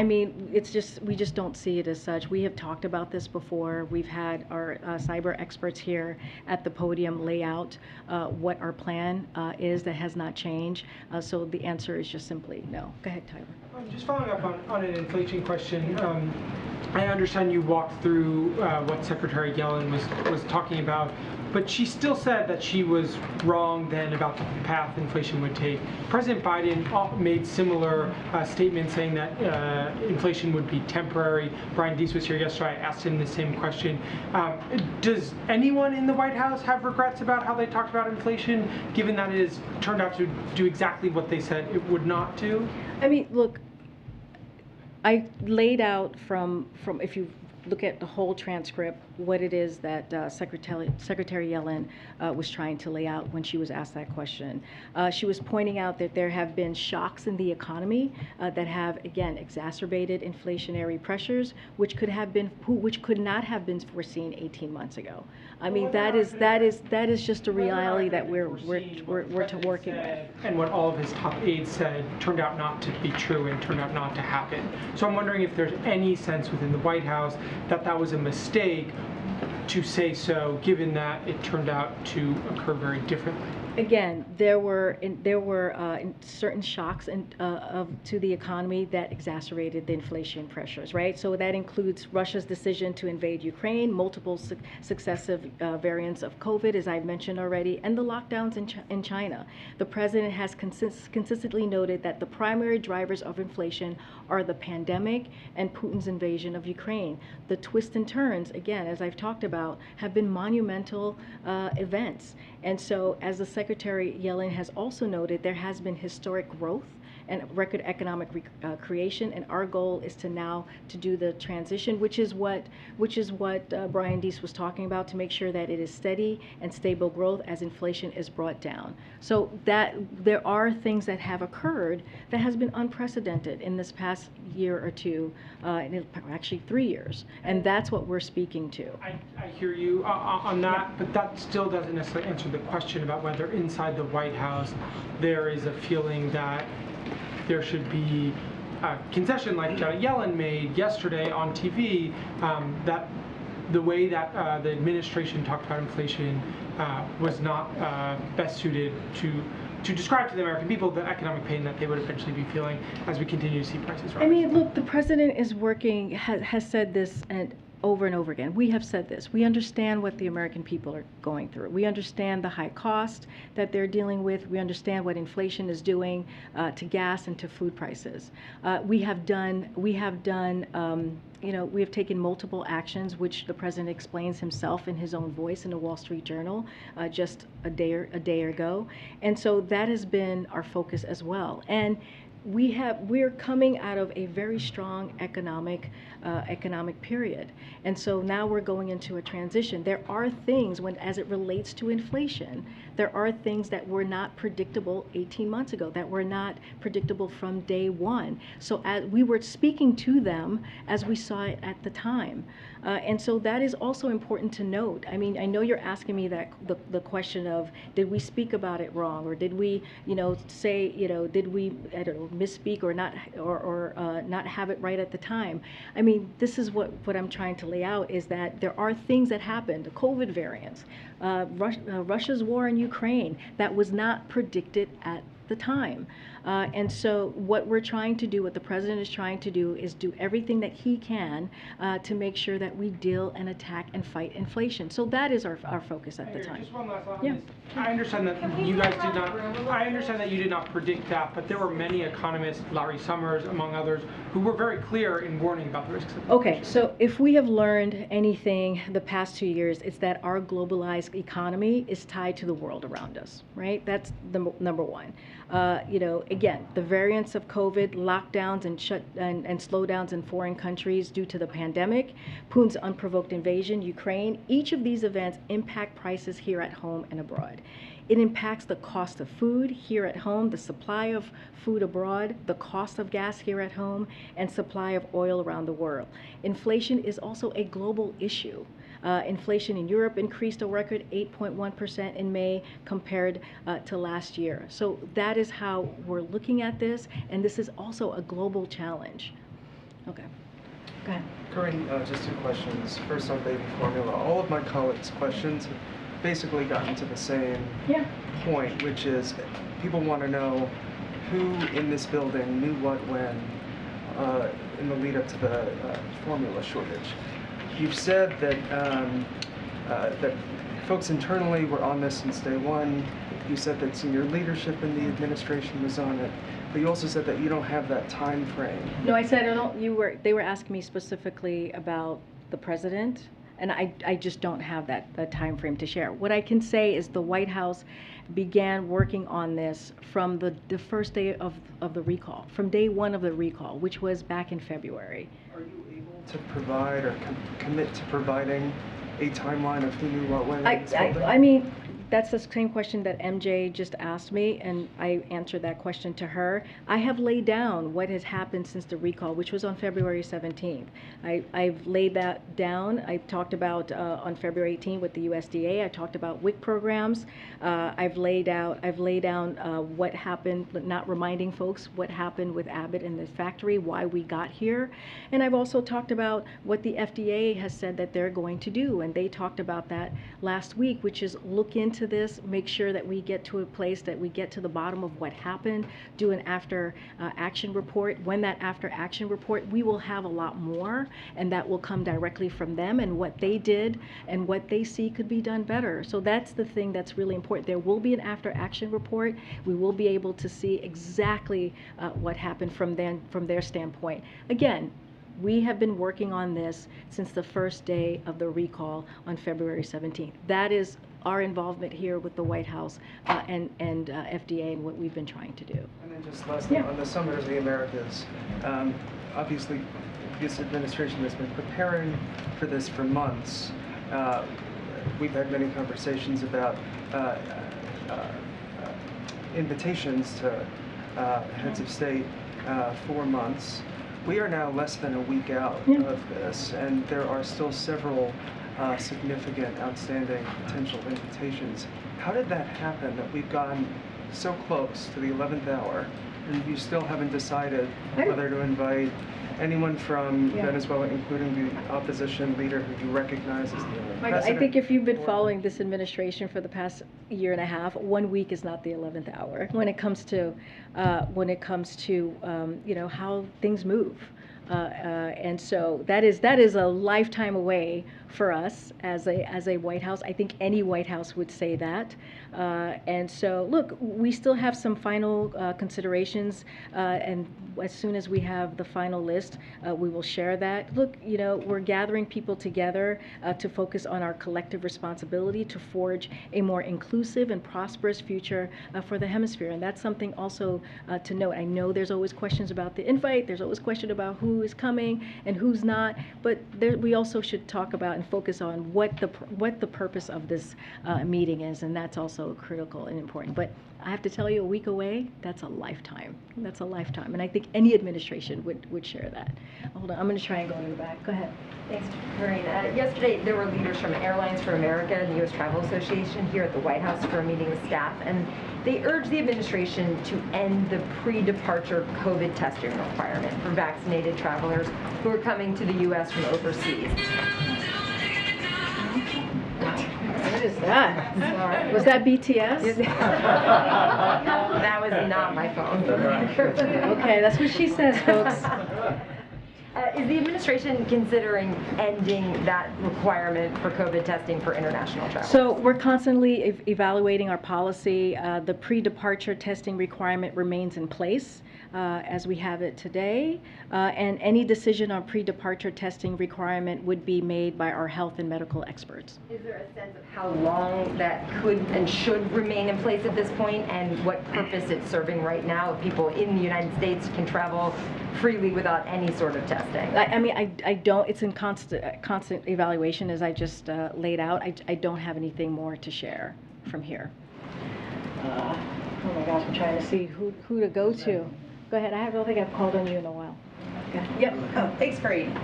just don't see it as such. We have talked about this before. We've had our cyber experts here at the podium lay out what our plan is that has not changed. So the answer is just simply no. Go ahead, Tyler. Just following up on an inflation question. I understand you walked through what Secretary Yellen was talking about, but she still said that she was wrong then about the path inflation would take. President Biden made similar statements saying that inflation would be temporary. Brian Deese was here yesterday. I asked him the same question. Does anyone in the White House have regrets about how they talked about inflation, given that it has turned out to do exactly what they said it would not do? I mean, look, I laid out from if you look at the whole transcript, what it is that Secretary Yellen was trying to lay out when she was asked that question. She was pointing out that there have been shocks in the economy that have, again, exacerbated inflationary pressures, which could not have been foreseen 18 months ago. I mean, that is just a reality that we're working with. And what all of his top aides said turned out not to be true and turned out not to happen. So I'm wondering if there's any sense within the White House that was a mistake to say so, given that it turned out to occur very differently. Again, there were certain shocks to the economy that exacerbated the inflation pressures, right? So that includes Russia's decision to invade Ukraine, multiple successive variants of COVID, as I mentioned already, and the lockdowns in China. The president has consistently noted that the primary drivers of inflation are the pandemic and Putin's invasion of Ukraine. The twists and turns, again, as I've talked about, have been monumental events. And so, as the Secretary Yellen has also noted, there has been historic growth and record economic creation, and our goal is to do the transition, which is what Brian Deese was talking about, to make sure that it is steady and stable growth as inflation is brought down. So that there are things that have occurred that has been unprecedented in this past year or two, actually 3 years, and that's what we're speaking to. I hear you on that, but that still doesn't necessarily answer the question about whether inside the White House there is a feeling that there should be a concession like Janet Yellen made yesterday on TV, that the way that the administration talked about inflation was not best suited to describe to the American people the economic pain that they would eventually be feeling as we continue to see prices rise. I mean, look, the president is working, has said this over and over again. We have said this. We understand what the American people are going through. We understand the high cost that they're dealing with. We understand what inflation is doing to gas and to food prices. We have taken multiple actions, which the president explains himself in his own voice in the Wall Street Journal just a day ago. And so that has been our focus as well. And we're coming out of a very strong economic period, and so now we're going into a transition. There are things as it relates to inflation, there are things that were not predictable 18 months ago, that were not predictable from day one. So as we were speaking to them as we saw it at the time, and so that is also important to note. I mean, I know you're asking me that the question of, did we speak about it wrong, or did we, say, did we, I don't know, misspeak or not, or not have it right at the time? I mean, this is what I'm trying to lay out, is that there are things that happened, the COVID variants, Russia's war in Ukraine, that was not predicted at the time. And so what we're trying to do, what the president is trying to do, is do everything that he can to make sure that we deal and attack and fight inflation. So that is our focus at the time. Just one last thought on Yeah. this. I understand that you guys did not. I understand that you did not predict that, but there were many economists, Larry Summers, among others, who were very clear in warning about the risks of inflation. Okay, so if we have learned anything the past 2 years, it's that our globalized economy is tied to the world around us, right? That's the number one. Again, the variants of COVID, lockdowns and slowdowns in foreign countries due to the pandemic, Putin's unprovoked invasion, Ukraine, each of these events impact prices here at home and abroad. It impacts the cost of food here at home, the supply of food abroad, the cost of gas here at home, and supply of oil around the world. Inflation is also a global issue. Inflation in Europe increased a record 8.1% in May compared to last year. So that is how we're looking at this, and this is also a global challenge. Okay, go ahead. Karine, just two questions. First on baby formula. All of my colleagues' questions have basically gotten to the same point, which is people want to know who in this building knew what when in the lead up to the formula shortage. You've said that that folks internally were on this since day one. You said that senior leadership in the administration was on it, but you also said that you don't have that time frame. No, I said I don't. They were asking me specifically about the president, and I just don't have that time frame to share. What I can say is the White House began working on this from the first day of the recall, from day one of the recall, which was back in February. Are you able to provide or commit to providing a timeline of who knew what when? I mean, that's the same question that MJ just asked me, and I answered that question to her. I have laid down what has happened since the recall, which was on February 17th. I've laid that down. I talked about on February 18th with the USDA. I talked about WIC programs. I've laid down what happened, but not reminding folks what happened with Abbott in the factory, why we got here. And I've also talked about what the FDA has said that they're going to do, and they talked about that last week, which is look into this, make sure that we get to a place that we get to the bottom of what happened, do an after action report. When that after action report, we will have a lot more, and that will come directly from them and what they did and what they see could be done better. So that's the thing that's really important. There will be an after action report. We will be able to see exactly what happened from their standpoint. Again, we have been working on this since the first day of the recall on February 17th. That is our involvement here with the White House and FDA and what we've been trying to do. And then just lastly, on the Summit of the Americas, obviously this administration has been preparing for this for months. We've had many conversations about invitations to heads of state for months. We are now less than a week out of this, and there are still several significant, outstanding potential invitations. How did that happen that we've gotten so close to the 11th hour, and you still haven't decided whether to invite anyone from Venezuela, including the opposition leader who you recognize as the president? I think if you've been following this administration for the past year and a half, 1 week is not the 11th hour when it comes to how things move. And so that is a lifetime away for us as a White House. I think any White House would say that. And so, look, we still have some final considerations, and as soon as we have the final list, we will share that. Look, you know, we're gathering people together to focus on our collective responsibility to forge a more inclusive and prosperous future for the hemisphere, and that's something also to note. I know there's always questions about the invite, there's always question about who is coming and who's not, but we also should talk about and focus on what the purpose of this meeting is, and that's also critical and important. But I have to tell you, a week away, that's a lifetime. That's a lifetime, and I think any administration would share that. Hold on, I'm going to try and go to the back. Go ahead. Thanks, Karine. Yesterday, there were leaders from Airlines for America and the U.S. Travel Association here at the White House for a meeting with staff, and they urged the administration to end the pre-departure COVID testing requirement for vaccinated travelers who are coming to the U.S. from overseas. What is that? Sorry. Was that BTS? That was not my phone. Okay, that's what she says, folks. Is the administration considering ending that requirement for COVID testing for international travel? So we're constantly evaluating our policy. The pre-departure testing requirement remains in place as we have it today, and any decision on pre-departure testing requirement would be made by our health and medical experts. Is there a sense of how long that could and should remain in place at this point, and what purpose it's serving right now if people in the United States can travel freely without any sort of testing? I mean, I don't, it's in constant evaluation, as I just laid out. I don't have anything more to share from here. Oh my gosh, I'm trying to see who to go to. Go ahead, I don't think I've called on you in a while. Yep, thanks, Karine.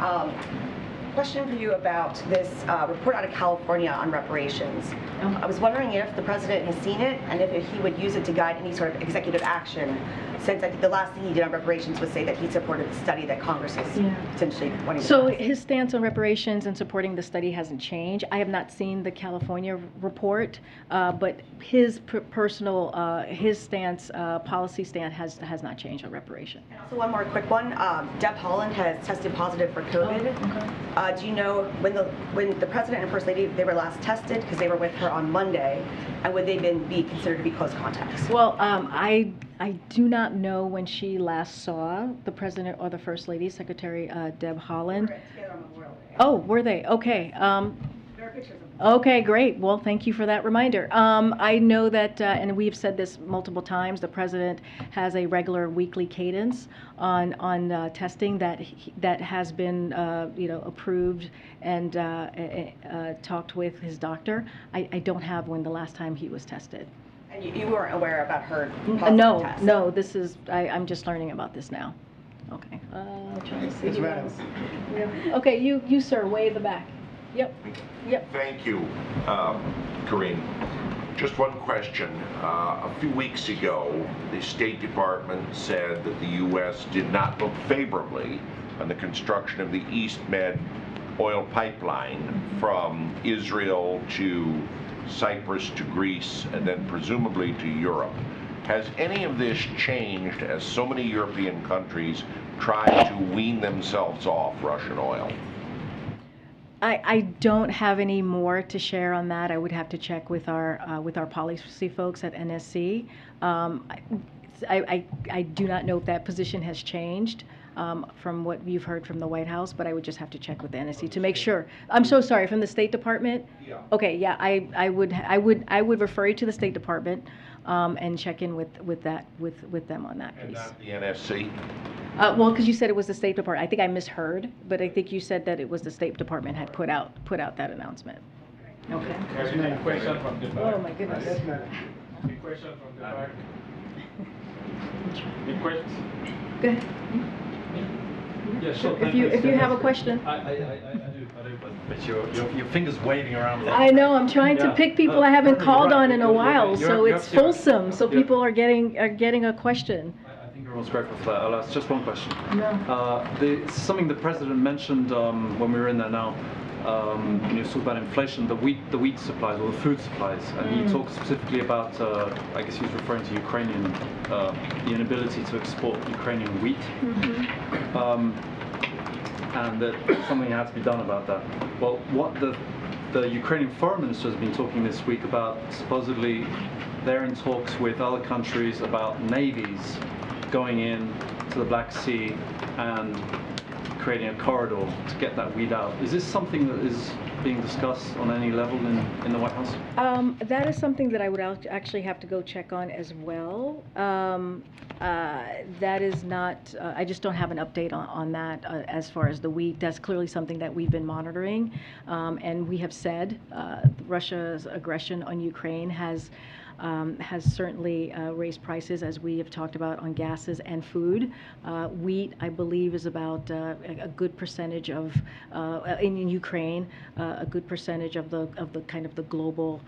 Question for you about this report out of California on reparations. I was wondering if the president has seen it and if he would use it to guide any sort of executive action, since I think the last thing he did on reparations was say that he supported the study that Congress is potentially wanting to So pass. his stance on reparations and supporting the study hasn't changed. I have not seen the California report, but his personal, his stance, policy stance has not changed on reparation. So one more quick one. Deb Haaland has tested positive for COVID. Do you know when the president and first lady, they were last tested, because they were with her on Monday, and would they be considered to be close contacts? Well, I do not know when she last saw the president or the first lady, Secretary Deb Haaland. Oh, were they? Okay. Okay, great. Well, thank you for that reminder. I know that, and we've said this multiple times, the president has a regular weekly cadence on testing that has been, approved and talked with his doctor. I don't have when the last time he was tested. And you weren't aware about her positive No, test? no. This is I'm just learning about this now. Okay. I'm trying to see. Yes, ma'am. Yeah. Okay, you sir, way in the back. Yep. Yep. Thank you, Karine. Just one question. A few weeks ago, the State Department said that the U.S. did not look favorably on the construction of the East Med oil pipeline from Israel to Cyprus to Greece and then presumably to Europe. Has any of this changed as so many European countries try to wean themselves off Russian oil? I don't have any more to share on that. I would have to check with our policy folks at NSC. I do not know if that position has changed from what you've heard from the White House, but I would just have to check with the NSC to make sure. I'm so sorry, from the State Department? Yeah. Okay, yeah, I would refer you to the State Department and check in with them on that piece. And not the NSC? Well, because you said it was the State Department. I think I misheard, but I think you said that it was the State Department had put out that announcement. Okay. Question from the back. Oh my goodness. Yes, ma'am. The question from the back. The questions? Go ahead. Yeah, sure. If you have a question. I do, but your fingers waving around. I know, I'm trying to pick people I haven't called on in a while, so it's fulsome, so people are getting a question. I think everyone's grateful for that. I'll ask just one question. No. Something the president mentioned when we were in there now. When you talk about inflation, the wheat supplies or the food supplies, and he talked specifically about, I guess he was referring to Ukrainian, the inability to export Ukrainian wheat. and that something had to be done about that. Well, what the Ukrainian foreign minister has been talking this week about, supposedly they're in talks with other countries about navies going in to the Black Sea and creating a corridor to get that weed out. Is this something that is being discussed on any level in the White House? That is something that I would actually have to go check on as well. That is not, I just don't have an update on that as far as the wheat. That's clearly something that we've been monitoring. And we have said Russia's aggression on Ukraine has certainly raised prices, as we have talked about, on gases and food. Wheat, I believe, is about a good percentage of in Ukraine, a good percentage of the kind of the global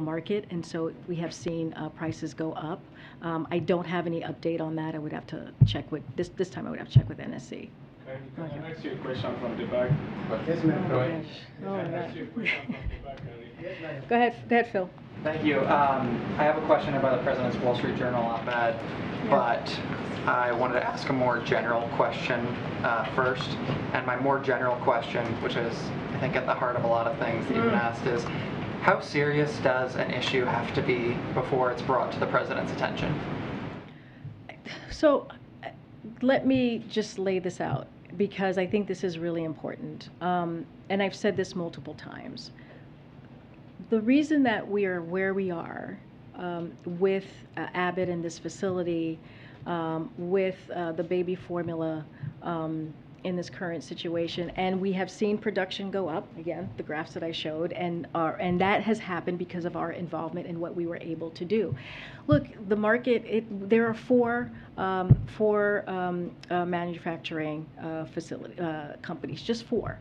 market, and so we have seen prices go up. I don't have any update on that. I would have to check with this time. I would have to check with NSC. Can I ask you a question from the back? Yes, ma'am. Go ahead. Can I ask you a question from the back, Karine? Go ahead, Phil. Thank you. I have a question about the President's Wall Street Journal op-ed, but I wanted to ask a more general question first. And my more general question, which is, I think, at the heart of a lot of things that you've been asked, is how serious does an issue have to be before it's brought to the President's attention? So let me just lay this out, because I think this is really important. And I've said this multiple times. The reason that we are where we are with Abbott in this facility, with the baby formula in this current situation, and we have seen production go up, again, the graphs that I showed, and that has happened because of our involvement in what we were able to do. Look, the market, there are four manufacturing companies, just four.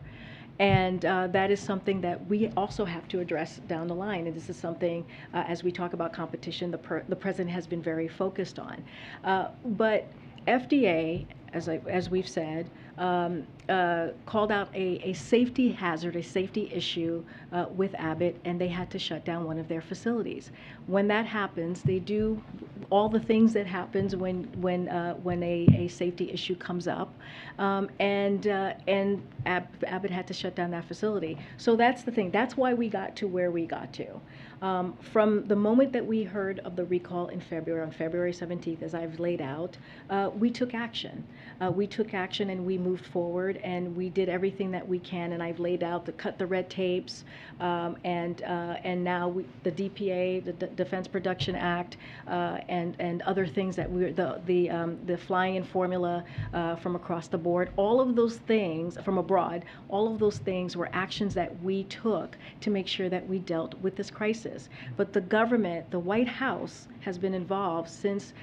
And that is something that we also have to address down the line. And this is something, as we talk about competition, the President has been very focused on. But FDA, as we've said, called out a safety hazard, a safety issue with Abbott, and they had to shut down one of their facilities. When that happens, they do all the things that happens when a safety issue comes up, and Abbott had to shut down that facility. So that's the thing. That's why we got to where we got to. From the moment that we heard of the recall in February, on February 17th, as I've laid out, we took action. We took action and we moved forward, and we did everything that we can, and I've laid out to cut the red tapes, and now the DPA, the Defense Production Act, and other things that we're, the flying in formula from across the board, all of those things from abroad, all of those things were actions that we took to make sure that we dealt with this crisis. But the government, the White House, has been involved since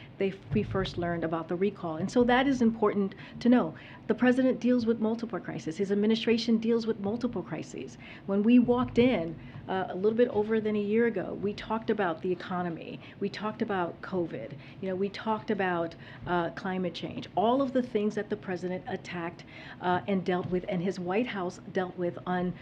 we first learned about the recall. And so that is important to know. The President deals with multiple crises. His administration deals with multiple crises. When we walked in a little bit over than a year ago, we talked about the economy. We talked about COVID. We talked about climate change. All of the things that the President attacked and dealt with, and his White House dealt with on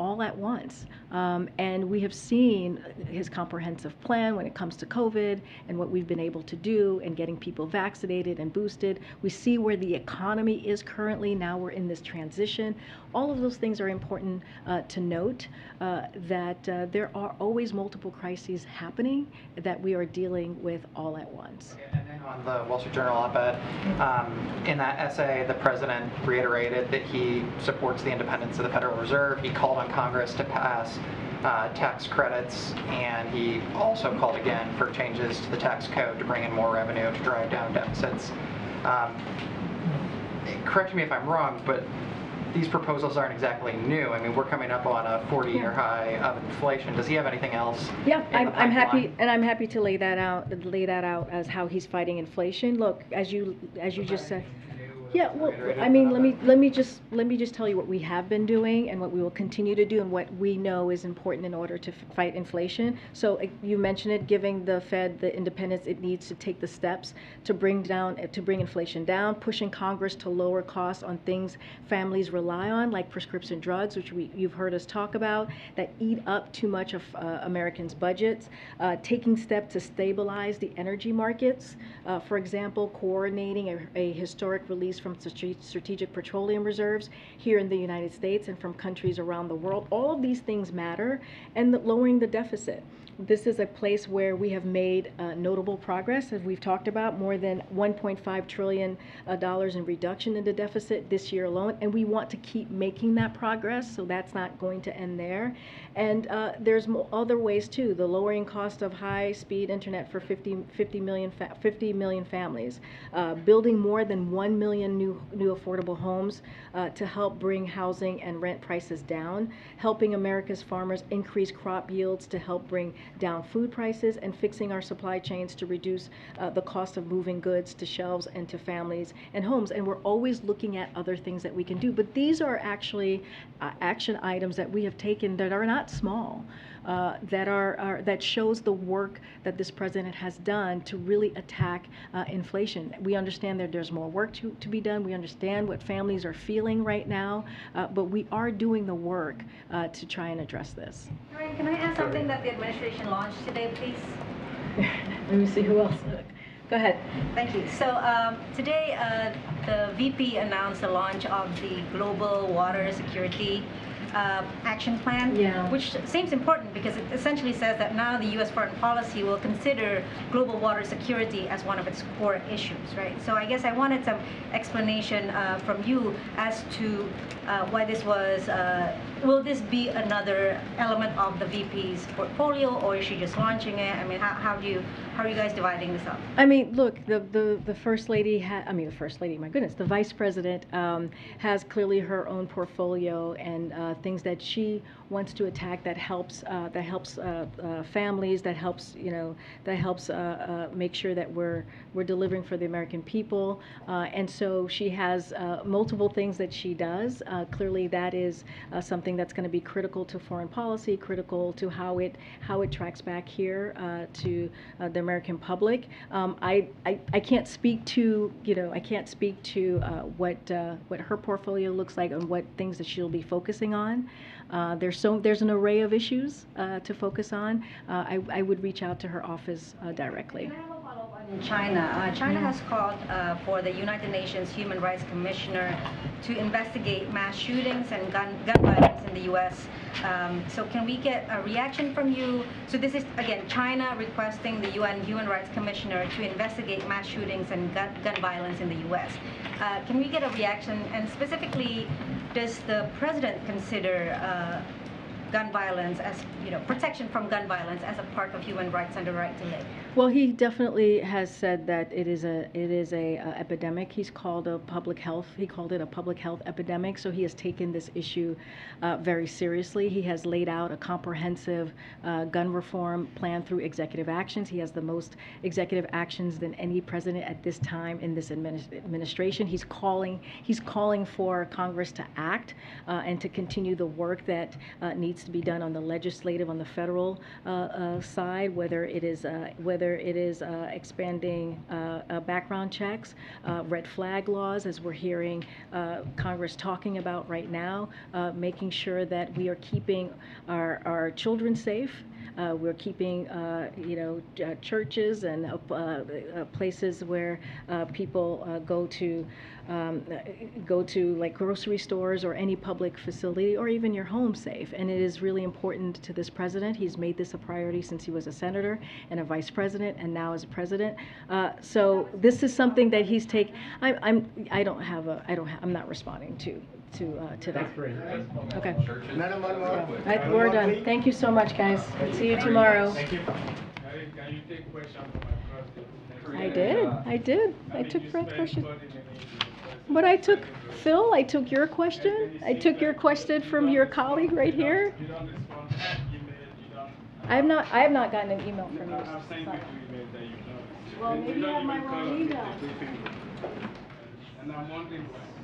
all at once. And we have seen his comprehensive plan when it comes to COVID and what we've been able to do and getting people vaccinated and boosted. We see where the economy is currently. Now we're in this transition. All of those things are important to note, that there are always multiple crises happening that we are dealing with all at once. Okay, and then on the Wall Street Journal op-ed, in that essay, the President reiterated that he supports the independence of the Federal Reserve. He called on Congress to pass tax credits, and he also called again for changes to the tax code to bring in more revenue to drive down deficits. Correct me if I'm wrong, but these proposals aren't exactly new. I mean, we're coming up on a 40-year high of inflation. Does he have anything else? Yeah, I'm happy, and I'm happy to lay that out as how he's fighting inflation. Look, as you just said. Yeah, well, I mean, let me just tell you what we have been doing and what we will continue to do and what we know is important in order to fight inflation. So you mentioned it, giving the Fed the independence it needs to take the steps to bring inflation down, pushing Congress to lower costs on things families rely on, like prescription drugs, which you've heard us talk about, that eat up too much of Americans' budgets, taking steps to stabilize the energy markets, for example, coordinating a historic release increase from strategic petroleum reserves here in the United States and from countries around the world. All of these things matter, and lowering the deficit. This is a place where we have made notable progress, as we've talked about, more than $1.5 trillion in reduction in the deficit this year alone, and we want to keep making that progress, so that's not going to end there. And there's other ways too, the lowering cost of high-speed internet for 50 million families, building more than 1 million new affordable homes to help bring housing and rent prices down, helping America's farmers increase crop yields to help bring down food prices, and fixing our supply chains to reduce the cost of moving goods to shelves and to families and homes. And we're always looking at other things that we can do. But these are actually action items that we have taken that are not small, that shows the work that this president has done to really attack inflation. We understand that there's more work to be done. We understand what families are feeling right now, but we are doing the work to try and address this. Karine, can I ask something that the administration launched today, please? Let me see who else. Go ahead. Thank you. So today, the VP announced the launch of the Global Water Security Action Plan, which seems important because it essentially says that now the U.S. foreign policy will consider global water security as one of its core issues, right? So I guess I wanted some explanation from you as to why this was. Will this be another element of the VP's portfolio, or is she just launching it? I mean, how are you guys dividing this up? I mean, look, the First Lady, the First Lady, my goodness, the Vice President has clearly her own portfolio and things that she wants to attack that helps families, that helps make sure that we're delivering for the American people, and so she has multiple things that she does. Clearly, that is something that's going to be critical to foreign policy, critical to how it tracks back here to the American public. I can't speak to what her portfolio looks like and what things that she'll be focusing on. There's an array of issues to focus on. I would reach out to her office directly. In China. China has called for the United Nations Human Rights Commissioner to investigate mass shootings and gun violence in the U.S. So can we get a reaction from you? So this is, again, China requesting the UN Human Rights Commissioner to investigate mass shootings and gun violence in the U.S. Can we get a reaction? And specifically, does the president consider gun violence as, protection from gun violence as a part of human rights and the right to live? Well, he definitely has said that it is a epidemic. He called it a public health epidemic. So he has taken this issue very seriously. He has laid out a comprehensive gun reform plan through executive actions. He has the most executive actions than any president at this time in this administration. He's calling for Congress to act and to continue the work that needs to be done on the legislative, on the federal side, whether it is expanding background checks, red flag laws, as we're hearing Congress talking about right now, making sure that we are keeping our children safe. We're keeping, churches and places where people go to like grocery stores or any public facility or even your home safe. And it is really important to this president. He's made this a priority since he was a senator and a vice president and now as a president. So this is something that he's taken. I'm not responding to that. Okay. We're done. Thank you so much, guys. See you tomorrow. Thank you. Can you take questions from across the I did. I took Fred's question. But I took Phil. I took your question. I took your question from your colleague right here. You don't respond to email. I have not gotten an email from you. I've sent you emails that you don't. Well, maybe you have my wrong email. And I'm wondering why.